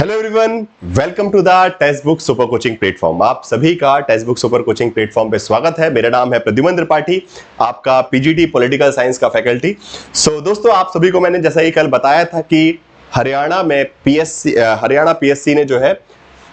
Hello everyone, welcome to the text book super coaching platform. आप सभी का text book super coaching platform पे स्वागत है। मेरा नाम है प्रद्युमन त्रिपाठी, आपका पीजीटी पॉलिटिकल साइंस का फैकल्टी। दोस्तों, आप सभी को मैंने जैसा ही कल बताया था कि हरियाणा पीएससी ने जो है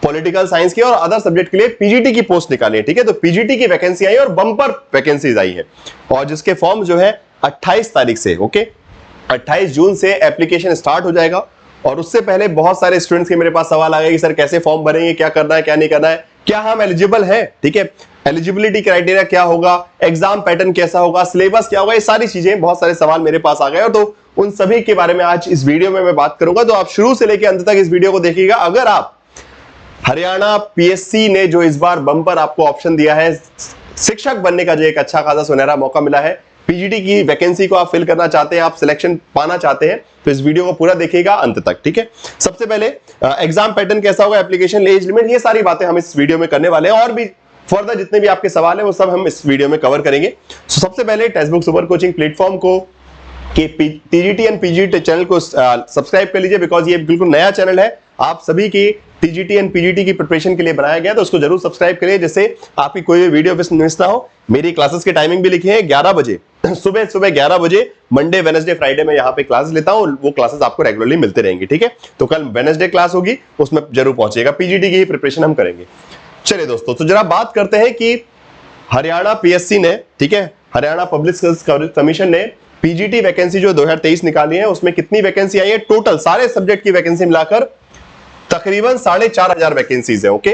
पॉलिटिकल साइंस की और अदर सब्जेक्ट के लिए पीजीटी की पोस्ट निकाली है। ठीक है, तो पीजीटी की वैकेंसी आई और बम्पर वैकेंसीज आई है और जिसके फॉर्म जो है 28 तारीख से 28 जून से एप्लीकेशन स्टार्ट हो जाएगा। और उससे पहले बहुत सारे स्टूडेंट्स के मेरे पास सवाल आ गए कि सर कैसे फॉर्म भरेंगे, क्या करना है क्या नहीं करना है, क्या हम एलिजिबल हैं। ठीक है, एलिजिबिलिटी क्राइटेरिया क्या होगा, एग्जाम पैटर्न कैसा होगा, सिलेबस क्या होगा, ये सारी चीजें, बहुत सारे सवाल मेरे पास आ गए और तो उन सभी के बारे में आज इस वीडियो में मैं बात करूंगा। तो आप शुरू से लेकर अंत तक इस वीडियो को देखिएगा। अगर आप हरियाणा पीएससी ने जो इस बार बम्पर आपको ऑप्शन दिया है, शिक्षक बनने का जो एक अच्छा खासा सुनहरा मौका मिला है, पीजीटी की वैकेंसी को आप फिल करना चाहते हैं, आप सिलेक्शन पाना चाहते हैं, तो इस वीडियो को पूरा देखिएगा अंत तक। ठीक है, सबसे पहले एग्जाम पैटर्न कैसा होगा, एप्लीकेशन एज लिमिट, ये सारी बातें हम इस वीडियो में करने वाले हैं और भी फर्दर जितने भी आपके सवाल हैं वो सब हम इस वीडियो में कवर करेंगे। सबसे पहले text book super coaching platform को टीजीटी एंड पीजीटी चैनल को सब्सक्राइब कर लीजिए, बिकॉज ये बिल्कुल नया चैनल है, आप सभी की टीजीटी एंड पीजीटी की प्रिपरेशन के लिए बनाया गया, तो उसको जरूर सब्सक्राइब करिए जिससे आपकी कोई भी वीडियो मिस ना हो। मेरी क्लासेस के टाइमिंग भी लिखे हैं, 11 बजे सुबह 11 बजे मंडे वेडनेसडे फ्राइडे में यहाँ पे क्लासेस लेता हूँ, वो क्लासेस आपको रेगुलरली मिलते रहेंगे। ठीक है, तो कल वेडनेसडे क्लास होगी, उसमें जरूर पहुंचेगा, पीजीटी की ही प्रिपरेशन हम करेंगे। चलिए दोस्तों, तो जरा बात करते हैं कि हरियाणा पीएससी ने, ठीक है, हरियाणा पब्लिक सर्विस कमीशन ने पीजीटी वैकेंसी जो 2023 निकाली है उसमें कितनी वैकेंसी आई है, टोटल सारे सब्जेक्ट की वैकेंसी मिलाकर तकरीबन 4,500 वैकेंसीज है। ओके,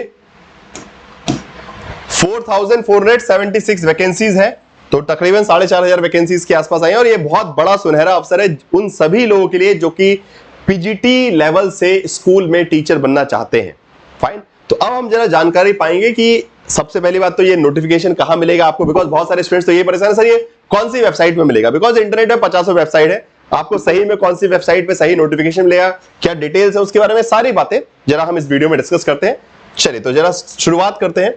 4,476 वैकेंसीज है, तो तकरीबन 4,500 वैकेंसीज के आसपास आई है और ये बहुत बड़ा सुनहरा अवसर है उन सभी लोगों के लिए जो कि पीजीटी लेवल से स्कूल में टीचर बनना चाहते हैं। फाइन, तो अब हम जरा जानकारी पाएंगे कि सबसे पहली बात तो ये नोटिफिकेशन कहां मिलेगा आपको, बिकॉज बहुत सारे स्टूडेंट्स तो ये परेशान है सर ये कौन सी वेबसाइट में मिलेगा, बिकॉज इंटरनेट में 50 वेबसाइट है, आपको सही में कौन सी वेबसाइट पे सही नोटिफिकेशन मिलेगा, क्या डिटेल्स है उसके बारे में सारी बातें जरा हम इस वीडियो में डिस्कस करते हैं। चलिए तो जरा शुरुआत करते हैं।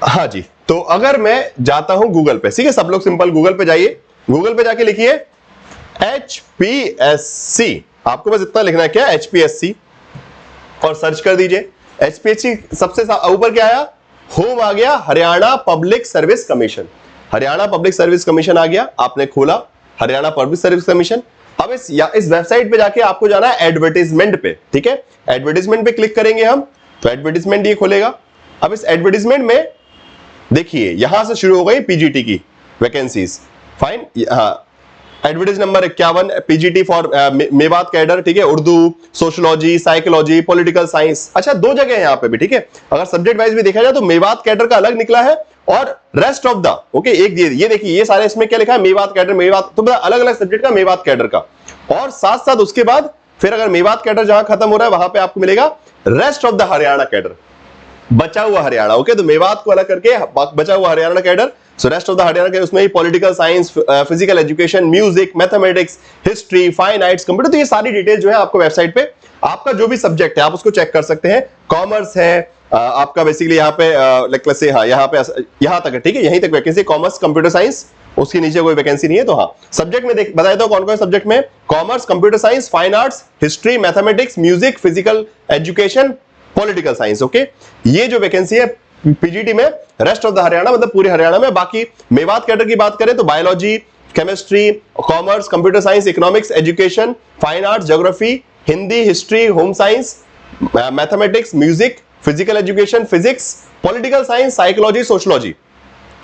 हाँ जी, तो अगर मैं जाता हूं गूगल पे, ठीक है, सब लोग सिंपल गूगल पे जाइए, गूगल पे जाके लिखिए एचपीएससी, आपको बस इतना लिखना है क्या, एचपीएससी, और सर्च कर दीजिए। एचपीएससी सबसे ऊपर क्या आया, होम आ गया Haryana public service commission, Haryana public service commission आ गया, आपने खोला हरियाणा पब्लिक सर्विस कमीशन। अब इस वेबसाइट पे जाके आपको जाना है एडवर्टाइजमेंट पे। ठीक है, एडवर्टाइजमेंट पे क्लिक करेंगे हम, तो एडवर्टाइजमेंट ये खोलेगा। अब इस एडवर्टाइजमेंट में देखिए यहां से शुरू हो गई पीजीटी की वैकेंसीज। फाइन, हाँ, advertise number 51 PGT for Mewat cadre, ठीक है, Urdu, sociology, psychology, political science. अच्छा, दो जगह है यहाँ पे भी, ठीक है, अगर सब्जेक्ट वाइज भी देखा जाए तो मेवात कैडर का अलग निकला है और रेस्ट ऑफ द, ओके, एक ये देखिए ये सारे इसमें क्या लिखा है, मेवात कैडर, मेवात, तो अलग अलग सब्जेक्ट का मेवात कैडर का, और साथ साथ उसके बाद फिर अगर मेवात कैडर जहां खत्म हो रहा है वहां पे आपको मिलेगा rest of the Haryana cadre, बचा हुआ हरियाणा। ओके, तो मेवात को अलग करके बचा हुआ Haryana cadre, so rest of the Haryana के उसमें ही political science, physical education, music, mathematics, history, fine arts, computer, तो ये सारी डिटेल जो है आपको वेबसाइट पे आपका जो भी सब्जेक्ट है आप उसको चेक कर सकते हैं। कॉमर्स है आपका बेसिकली यहाँ पे लाइक से, हाँ यहाँ पे यहाँ तक है, ठीक है, यहीं तक वैकेंसी, कॉमर्स, कंप्यूटर साइंस, उसके नीचे कोई वैकेंसी नहीं है। तो हाँ, सब्जेक्ट में देख बता देता हूँ कौन कौन सब्जेक्ट में, commerce, computer science, fine arts, history, mathematics, music, physical education, political science. Okay, ये जो वैकेंसी है पीजीटी में रेस्ट ऑफ द हरियाणा, मतलब पूरे हरियाणा में। बाकी मेवात कैडर की बात करें तो biology, chemistry, commerce, computer science, economics, education, fine arts, geography, Hindi, history, home science, mathematics, music, physical education, physics, political science, psychology, sociology,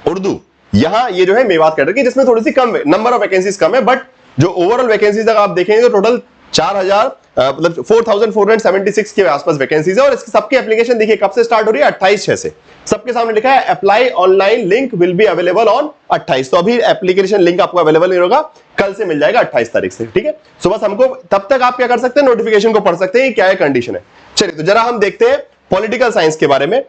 Urdu, यहां ये जो है मेवात कैडर की, जिसमें थोड़ी सी कम नंबर ऑफ वैकेंसीज कम है, बट जो ओवरऑल वैकेंसीज अगर आप देखेंगे तो टोटल 4,476 के आसपास वैकेंसीज है। और इसकी सबकी एप्लीकेशन देखिए कब से स्टार्ट हो रही है, 28/6 से। सबके सामने लिखा है apply online, link will be available on 28, तो अभी एप्लीकेशन लिंक आपको अवेलेबल नहीं होगा, कल से मिल जाएगा 28 तारीख से। ठीक है, सो बस हमको तब तक आप क्या कर सकते हैं, नोटिफिकेशन को पढ़ सकते हैं क्या है कंडीशन है। चलिए तो जरा हम देखते हैं पॉलिटिकल साइंस के बारे में,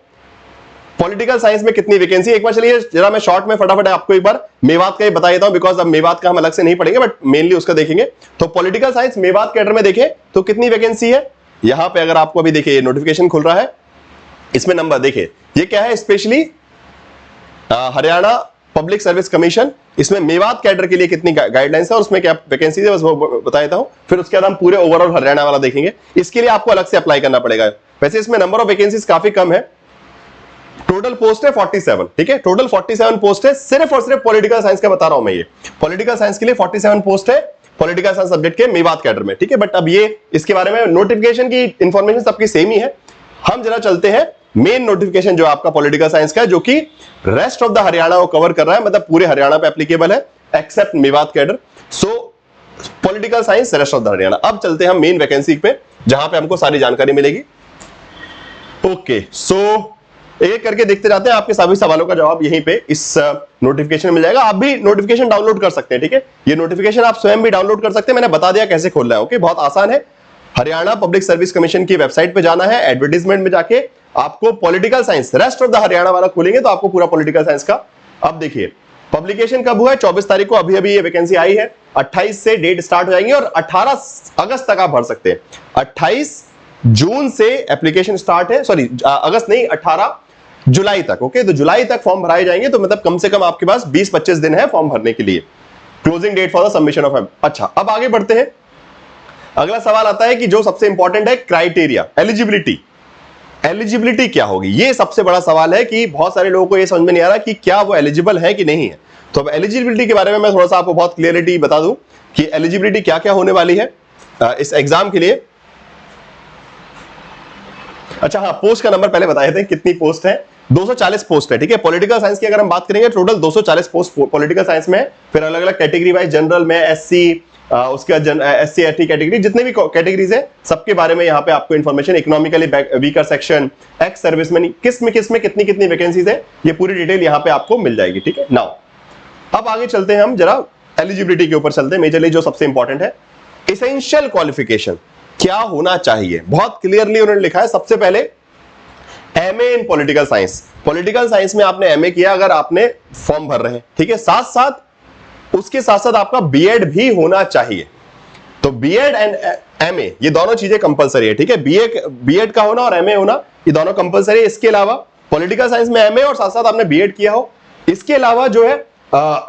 पॉलिटिकल साइंस में कितनी वैकेंसी, एक बार चलिए जरा मैं शॉर्ट में फटाफट आपको एक बार मेवात का ही बता देता हूं, बिकॉज अब मेवात का हम अलग से नहीं पढ़ेंगे बट मेनली उसका देखेंगे। तो पॉलिटिकल साइंस मेवात कैडर में देखें तो कितनी वैकेंसी है, यहां पे अगर आपको अभी देखिए नोटिफिकेशन खुल रहा है, इसमें नंबर देखिए, ये क्या है, specially Haryana public service commission, इसमें मेवात कैडर के लिए कितनी गाइडलाइंस है और उसमें क्या वैकेंसी है, बस वो बता देता हूं। फिर उसके बाद हम पूरे ओवरऑल हरियाणा वाला देखेंगे, इसके लिए आपको अलग से अप्लाई करना पड़ेगा। वैसे इसमें नंबर ऑफ वैकेंसीज काफी कम है, टोटल पोस्ट है 47, ठीक है, टोटल 47 पोस्ट है, सिर्फ और सिर्फ पॉलिटिकल साइंस का बता रहा हूं मैं। ये पॉलिटिकल साइंस के लिए 47 पोस्ट है पॉलिटिकल साइंस सब्जेक्ट के मेवात कैडर में, ठीक है। बट अब ये इसके बारे में नोटिफिकेशन की इंफॉर्मेशन सबकी सेम ही है। हम जरा चलते हैं मेन नोटिफिकेशन जो आपका पॉलिटिकल साइंस का है, जो कि रेस्ट ऑफ द हरियाणा को कवर कर रहा है, मतलब पूरे हरियाणा पे एप्लीकेबल है except Mewat cadre. So political science rest of the Haryana. अब चलते हैं हम मेन वैकेंसी पे, जहां पे हमको सारी जानकारी मिलेगी। ओके, सो एक करके देखते जाते हैं, आपके सभी सवालों का जवाब यहीं पे इस नोटिफिकेशन में मिल जाएगा। आप भी नोटिफिकेशन डाउनलोड कर सकते हैं, ठीक है, ये नोटिफिकेशन आप स्वयं भी डाउनलोड कर सकते हैं। मैंने बता दिया कैसे खोलना है, ओके, बहुत आसान है। हरियाणा पब्लिक सर्विस कमीशन की वेबसाइट पे जाना है, एडवर्टीजमेंट में जाके आपको political science rest of the Haryana वाला खोलेंगे तो आपको पूरा पॉलिटिकल साइंस का। अब देखिए पब्लिकेशन कब हुआ है, 24 तारीख को अभी अभी ये वैकेंसी आई है। 28 से डेट स्टार्ट हो जाएंगे और 18 अगस्त तक आप भर सकते हैं। 28 जून से एप्लीकेशन स्टार्ट है, सॉरी अगस्त नहीं, 18 जुलाई तक, ओके। तो जुलाई तक फॉर्म भराए जाएंगे, तो मतलब कम से कम आपके पास 20-25 दिन है फॉर्म भरने के लिए। Closing date for the submission of. अच्छा, अब आगे बढ़ते हैं। अगला सवाल आता है कि जो सबसे इंपॉर्टेंट है क्राइटेरिया, एलिजिबिलिटी। एलिजिबिलिटी क्या होगी, ये सबसे बड़ा सवाल है कि बहुत सारे लोगों को ये समझ में नहीं आ रहा कि क्या वो एलिजिबल है कि नहीं है। तो अब एलिजिबिलिटी के बारे में मैं थोड़ा सा आपको बहुत क्लियरिटी बता दूं कि एलिजिबिलिटी क्या क्या होने वाली है इस एग्जाम के लिए। अच्छा हाँ, पोस्ट का नंबर पहले बताए थे, कितनी पोस्ट है, 240 पोस्ट है, ठीक है। पॉलिटिकल साइंस की अगर हम बात करेंगे टोटल 240 पोस्ट पॉलिटिकल साइंस में है। फिर अलग अलग कैटेगरी वाइज, जनरल में एससी, उसके बाद एससी एसटी कैटेगरी, जितने भी कैटेगरीज है सबके बारे में यहाँ पे आपको information, economically weaker section, ex serviceman, किस में कितनी कितनी वैकेंसीज है, ये पूरी डिटेल यहाँ पे आपको मिल जाएगी, ठीक है। नाउ अब आगे चलते हैं, हम जरा एलिजिबिलिटी के ऊपर चलते हैं, मेजरली जो सबसे इंपॉर्टेंट है। एसेंशियल क्वालिफिकेशन क्या होना चाहिए, बहुत क्लियरली उन्होंने लिखा है। सबसे पहले MA in political science, political science में आपने एमए किया अगर आपने फॉर्म भर रहे हैं, ठीक है। साथ साथ उसके साथ साथ आपका बीएड भी होना चाहिए। तो बीएड एंड एमए ये दोनों चीजें कंपलसरी है, ठीक है। बीएड का होना और एमए होना ये दोनों कंपलसरी है। इसके अलावा पॉलिटिकल साइंस में एमए और साथ साथ आपने बीएड किया हो। इसके अलावा जो है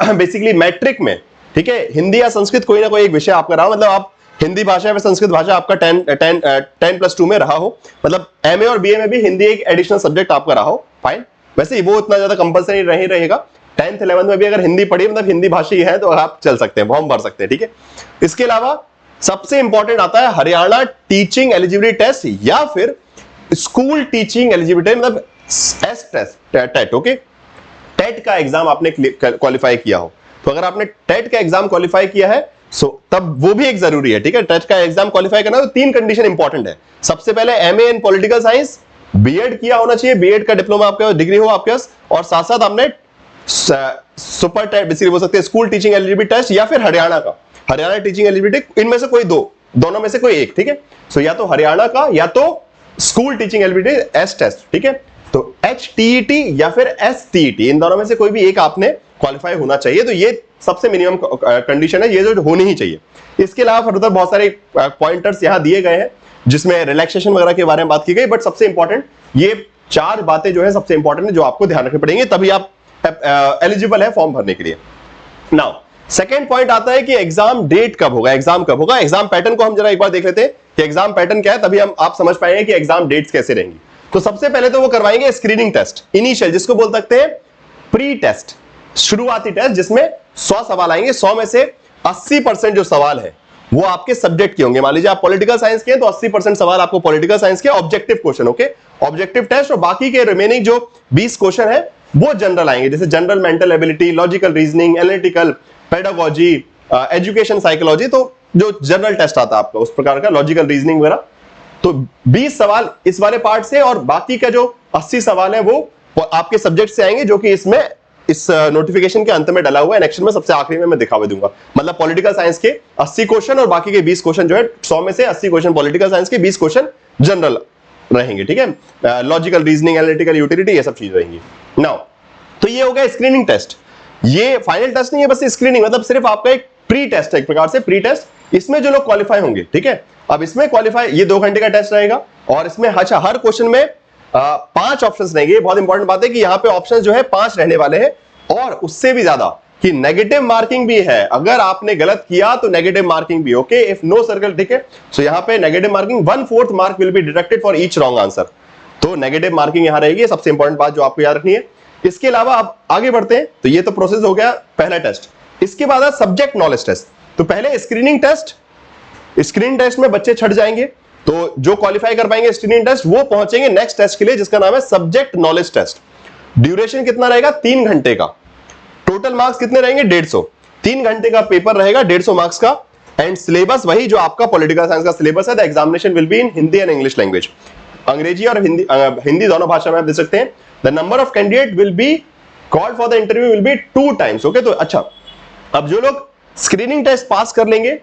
बेसिकली मैट्रिक में, ठीक है, हिंदी या संस्कृत कोई ना कोई एक विषय आपका रहा, मतलब आप हिंदी भाषा या संस्कृत भाषा आपका 10+2 में रहा हो, मतलब एमए और बीए में भी हिंदी एक एडिशनल सब्जेक्ट आपका रहा हो, फाइन। वैसे वो इतना ज्यादा कंपलसरी नहीं रहेगा। 10th 11th में भी अगर हिंदी पढ़ी, मतलब हिंदी भाषी है, तो आप चल सकते हैं, फॉर्म भर सकते हैं, ठीक है। इसके अलावा सबसे इंपॉर्टेंट आता है हरियाणा टीचिंग एलिजिबिलिटी टेस्ट या फिर स्कूल टीचिंग एलिजिबिलिटी, मतलब as test, TET, okay. TET का एग्जाम आपने क्वालिफाई किया हो, तो अगर आपने टेट का एग्जाम क्वालिफाई किया है तब वो भी एक जरूरी है, ठीक है। टेट का एग्जाम क्वालिफाई करना, तो 3 कंडीशन इंपॉर्टेंट है। सबसे पहले MA in political science, BEd किया होना चाहिए, बीएड का डिप्लोमा आपके डिग्री हो आपके पास, और साथ साथ आपने सुपर टेट बेसिकली बोल सकते हैं स्कूल टीचिंग एलिजिबिलिटी टेस्ट या फिर हरियाणा का हरियाणा टीचिंग एलिजिबिलिटी, इनमें से कोई दोनों में से कोई एक, ठीक है। सो या तो हरियाणा का या तो school teaching eligibility as test, ठीक है। तो HTET या फिर STET, इन दोनों में से कोई भी एक आपने क्वालिफाई होना चाहिए। तो ये सबसे मिनिमम कंडीशन है, ये जो होनी ही चाहिए। इसके अलावा फर्दर बहुत सारे पॉइंटर्स यहां दिए गए हैं जिसमें रिलैक्सेशन वगैरह के बारे में बात की गई, बट सबसे इंपॉर्टेंट ये 4 बातें जो है सबसे इंपॉर्टेंट है, जो आपको ध्यान रखनी पड़ेंगी, तभी आप एलिजिबल है फॉर्म भरने के लिए। नाउ सेकंड पॉइंट आता है कि एग्जाम डेट कब होगा, एग्जाम कब होगा। एग्जाम पैटर्न को हम जरा एक बार देख लेते हैं कि एग्जाम पैटर्न क्या है, तभी आप समझ पाएंगे कि एग्जाम डेट्स कैसे रहेंगी। तो सबसे पहले तो वो करवाएंगे स्क्रीनिंग टेस्ट, इनिशियल, जिसको बोल सकते हैं प्री टेस्ट, शुरुआती टेस्ट, जिसमें 100 सवाल आएंगे। 100 में से 80% जो सवाल है वो आपके सब्जेक्ट के होंगे। मान लीजिए आप पॉलिटिकल साइंस के हैं तो 80% सवाल आपको पॉलिटिकल साइंस के objective question, okay, objective test, और बाकी के रिमेनिंग जो 20 क्वेश्चन है वो जनरल आएंगे, जैसे general mental ability, logical reasoning, analytical, pedagogy, education psychology, तो जो जनरल टेस्ट आता है आपका उस प्रकार का, लॉजिकल रीजनिंग वगैरह। तो 20 सवाल इस वाले पार्ट से, और बाकी का जो 80 सवाल है वो आपके सब्जेक्ट से आएंगे, जो कि इसमें इस नोटिफिकेशन के अंत में डला हुआ है, एनेक्शन में सबसे आखिरी में मैं दिखावे दूंगा। मतलब पॉलिटिकल साइंस के 80 क्वेश्चन और बाकी के 20 क्वेश्चन जो है, 100 में से 80 क्वेश्चन पॉलिटिकल साइंस के, 20 क्वेश्चन जनरल रहेंगे, ठीक है। लॉजिकल रीजनिंग, एनालिटिकल, यूटिलिटी, ये सब चीज रहेंगी। नाउ तो ये हो गया स्क्रीनिंग टेस्ट। ये फाइनल टेस्ट नहीं है, बस स्क्रीनिंग, मतलब सिर्फ आपका एक प्री टेस्ट है, एक प्रकार से प्री टेस्ट। इसमें जो लोग क्वालिफाई होंगे, ठीक है, अब इसमें क्वालिफाई, ये 2 घंटे का टेस्ट रहेगा, और इसमें अच्छा हर क्वेश्चन में 5 ऑप्शंस रहेंगे। बहुत इंपॉर्टेंट बात है कि यहाँ पे ऑप्शंस जो है 5 रहने वाले हैं। और उससे भी ज्यादा कि नेगेटिव मार्किंग भी है, अगर आपने गलत किया तो नेगेटिव मार्किंग भी, ओके, इफ नो सर्कल, ठीक है। सो यहां पे negative marking 1/4 mark will be deducted for each wrong answer, तो नेगेटिव मार्किंग यहां रहेगी, सबसे इंपॉर्टेंट बात जो आपको याद रखनी है। इसके अलावा अब आगे बढ़ते हैं, तो ये तो प्रोसेस हो गया पहला टेस्ट। इसके बाद है सब्जेक्ट नॉलेज टेस्ट। तो पहले स्क्रीनिंग टेस्ट, स्क्रीनिंग टेस्ट में बच्चे छट जाएंगे, तो जो क्वालिफाई कर पाएंगे स्क्रीनिंग टेस्ट वो पहुंचेंगे नेक्स्ट टेस्ट के लिए, जिसका नाम है सब्जेक्ट नॉलेज टेस्ट। ड्यूरेशन कितना रहेगा? 3 घंटे का। टोटल मार्क्स कितने रहेंगे? 150। 3 घंटे का पेपर रहेगा, 150 मार्क्स का। एंड सिलेबस वही जो आपका पॉलिटिकल साइंस का सिलेबस है। The examination will be in Hindi and English language, अंग्रेजी और हिंदी दोनों भाषा में आप दे सकते हैं। The number of candidate will be called for the interview will be 2 times, okay. तो अच्छा, अब जो लोग स्क्रीनिंग टेस्ट पास कर लेंगे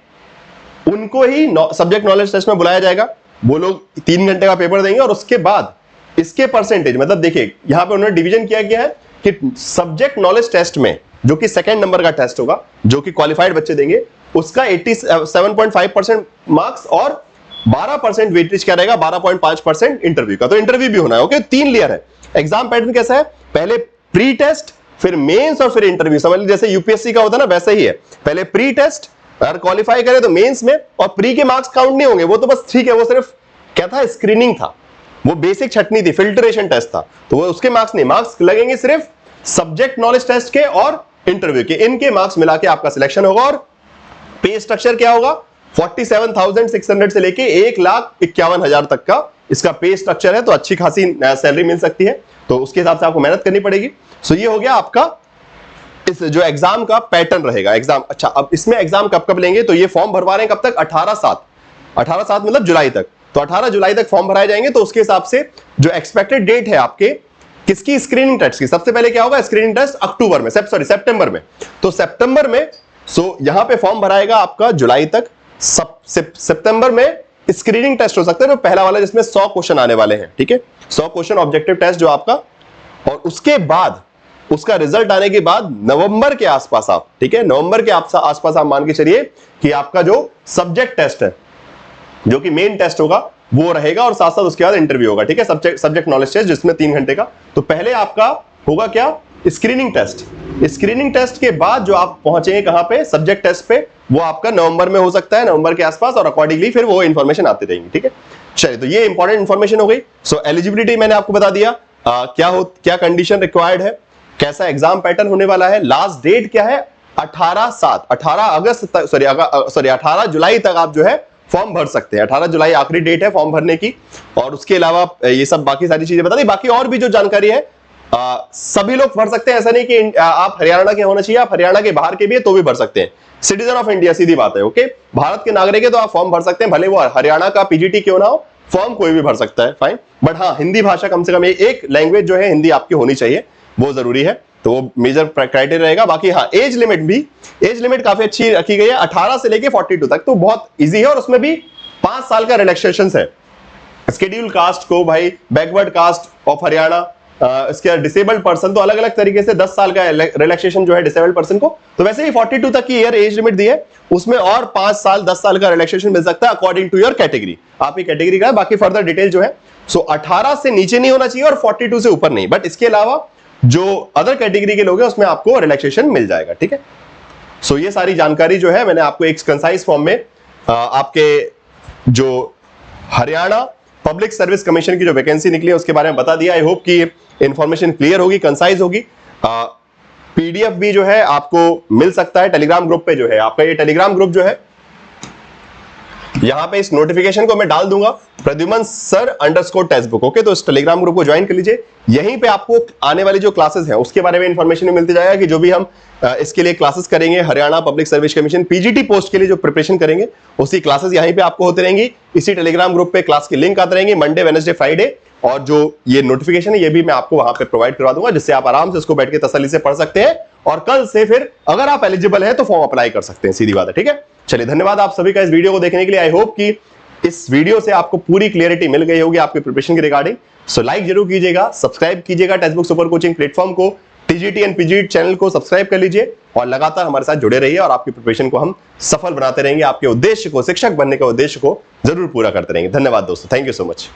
उनको ही सब्जेक्ट नॉलेज टेस्ट में बुलाया जाएगा। वो लोग 3 घंटे का पेपर देंगे और उसके बाद इसके परसेंटेज, मतलब देखिए यहां पे उन्होंने डिवीजन किया गया है कि सब्जेक्ट नॉलेज टेस्ट में जो कि सेकंड नंबर का टेस्ट होगा, जो कि क्वालिफाइड बच्चे देंगे, उसका 87.5% मार्क्स और 12% वेटेज क्या रहेगा? 12.5% इंटरव्यू का। तो इंटरव्यू भी होना है, ओके। 3 लेयर है। एग्जाम पैटर्न कैसा है? पहले प्री टेस्ट, फिर मेंस और फिर इंटरव्यू। समझ लीजिए जैसे यूपीएससी का होता है ना, वैसा ही है। पहले प्री टेस्ट, अगर क्वालिफाई करे तो मेंस में, और प्री के मार्क्स काउंट नहीं होंगे, वो तो बस ठीक है, वो सिर्फ क्या था? स्क्रीनिंग था, वो बेसिक छटनी थी, फिल्ट्रेशन टेस्ट था, तो वो उसके मार्क्स नहीं, मार्क्स लगेंगे सिर्फ सब्जेक्ट नॉलेज टेस्ट के और इंटरव्यू के। इनके मार्क्स मिला के आपका सिलेक्शन होगा। और पे स्ट्रक्चर क्या होगा? 47,600 से लेके 1,51,000 तक का इसका पे स्ट्रक्चर है, तो अच्छी खासी सैलरी मिल सकती है, तो उसके हिसाब से आपको मेहनत करनी पड़ेगी। सो ये हो गया आपका इस जो एग्जाम का पैटर्न रहेगा। एग्जाम, अच्छा, अब इसमें एग्जाम कब कब लेंगे? तो ये फॉर्म भरवा रहे हैं कब तक? 18/7 मतलब जुलाई तक। तो 18 जुलाई तक फॉर्म भराए जाएंगे। तो उसके हिसाब से जो एक्सपेक्टेड डेट है आपके किसकी? स्क्रीनिंग टेस्ट की। सबसे पहले क्या होगा? स्क्रीनिंग टेस्ट अक्टूबर में, सितंबर में। तो सितंबर में यहां पे फॉर्म भराएगा आपका जुलाई तक। सितंबर में स्क्रीनिंग टेस्ट हो सकता है, जो पहला वाला जिसमें 100 क्वेश्चन आने वाले हैं, ठीक है, 100 क्वेश्चन ऑब्जेक्टिव टेस्ट जो आपका। और उसके बाद उसका रिजल्ट आने के बाद नवंबर के आसपास आप, ठीक है, नवंबर के आसपास आप मान के चलिए कि आपका जो सब्जेक्ट टेस्ट है, जो कि मेन टेस्ट होगा, वो रहेगा, और साथ साथ उसके बाद इंटरव्यू होगा, ठीक है, सब्जेक्ट नॉलेज टेस्ट जिसमें 3 घंटे का। तो पहले आपका होगा क्या? Screening test. स्क्रीनिंग टेस्ट के बाद जो आप पहुंचेंगे कहां पे? सब्जेक्ट टेस्ट पे, वो आपका नवंबर में हो सकता है, नवंबर के आसपास, और अकॉर्डिंगली फिर वो इंफॉर्मेशन आती रहेंगी, ठीक है। चलिए, तो ये इंपॉर्टेंट इंफॉर्मेशन हो गई। सो एलिजिबिलिटी मैंने आपको बता दिया, क्या कंडीशन रिक्वायर्ड है, कैसा एग्जाम पैटर्न होने वाला है, लास्ट डेट क्या है? 18 जुलाई तक आप जो है फॉर्म भर सकते हैं। 18 जुलाई आखिरी डेट है फॉर्म भरने की। और उसके अलावा ये सब बाकी सारी चीजें बता दी। बाकी और भी जो जानकारी है सभी लोग भर सकते हैं, ऐसा नहीं कि आप हरियाणा के होना चाहिए, आप हरियाणा के बाहर के भी है तो भी भर सकते हैं। सिटीजन ऑफ इंडिया, सीधी बात है, ओके, भारत के नागरिक है तो आप फॉर्म भर सकते हैं, भले वो हरियाणा का पीजीटी क्यों ना हो, फॉर्म कोई भी भर सकता है, फाइन। बट हाँ, हिंदी भाषा कम से कम एक लैंग्वेज जो है हिंदी आपकी होनी चाहिए, वो जरूरी है, तो वो मेजर क्राइटेरिया रहेगा। बाकी हाँ, एज लिमिट काफी अच्छी रखी गई है, 18 से लेके 42 तक, तो बहुत इजी है। और उसमें भी 5 साल का रिलैक्सेशन है। शेड्यूल कास्ट को भाई, बैकवर्ड कास्ट ऑफ हरियाणा, इसके डिसेबल्ड पर्सन, तो अलग अलग तरीके से 10 साल का रिलैक्सेशन जो है डिसेबल्ड पर्सन को। तो वैसे ही 42 तक की ईयर एज लिमिट दी है, उसमें और 5 साल 10 साल का रिलैक्सेशन मिल सकता है अकॉर्डिंग टू योर कैटेगरी, आपकी कैटेगरी का है। बाकी फर्दर डिटेल जो है, सो 18 से नीचे नहीं होना चाहिए और 42 से ऊपर नहीं, बट इसके अलावा जो अदर कैटेगरी के लोग हैं उसमें आपको रिलैक्सेशन मिल जाएगा, ठीक है। सो ये सारी जानकारी जो है मैंने आपको एक कंसाइज फॉर्म में आपके जो हरियाणा पब्लिक सर्विस कमीशन की जो वैकेंसी निकली है उसके बारे में बता दिया। आई होप कि इंफॉर्मेशन क्लियर होगी, कंसाइज होगी। पीडीएफ भी जो है आपको मिल सकता है टेलीग्राम ग्रुप पे, जो है आपका ये टेलीग्राम ग्रुप जो है, यहां पे इस नोटिफिकेशन को मैं डाल दूंगा, प्रद्युमन सर _ टेक्स्टबुक, ओके। तो इस टेलीग्राम ग्रुप को ज्वाइन कर लीजिए। यहीं पे आपको आने वाली जो क्लासेस हैं उसके बारे में इंफॉर्मेशन मिलती जाएगा कि जो भी हम इसके लिए क्लासेस करेंगे, Haryana public service commission PGT post के लिए जो प्रिपरेशन करेंगे, उसी क्लासेस यहीं पे आपको होते रहेंगी। इसी टेलीग्राम ग्रुप पे क्लास की लिंक आते रहेंगे मंडे, वेडनेसडे, फ्राइडे, और जो ये नोटिफिकेशन है ये भी मैं आपको वहां पे प्रोवाइड करवा दूंगा, जिससे आप आराम से इसको बैठ के तसल्ली से पढ़ सकते हैं। और कल से फिर अगर आप एलिजिबल है तो फॉर्म अप्लाई कर सकते हैं, सीधी बात है, ठीक है। चलिए, धन्यवाद आप सभी का इस वीडियो को देखने के लिए। आई होप कि इस वीडियो से आपको पूरी क्लियरिटी मिल गई होगी आपके प्रिपरेशन के रिगार्डिंग। सो लाइक जरूर कीजिएगा, सब्सक्राइब कीजिएगा टेक्स्टबुक सुपर कोचिंग प्लेटफॉर्म को, टीजीटी एंड पीजीटी चैनल को सब्सक्राइब कर लीजिए और लगातार हमारे साथ जुड़े रहिए, और आपकी प्रिपरेशन को हम सफल बनाते रहेंगे। आपके उद्देश्य को, शिक्षक बनने का उद्देश्य को जरूर पूरा करते रहेंगे। धन्यवाद दोस्तों, थैंक यू सो मच।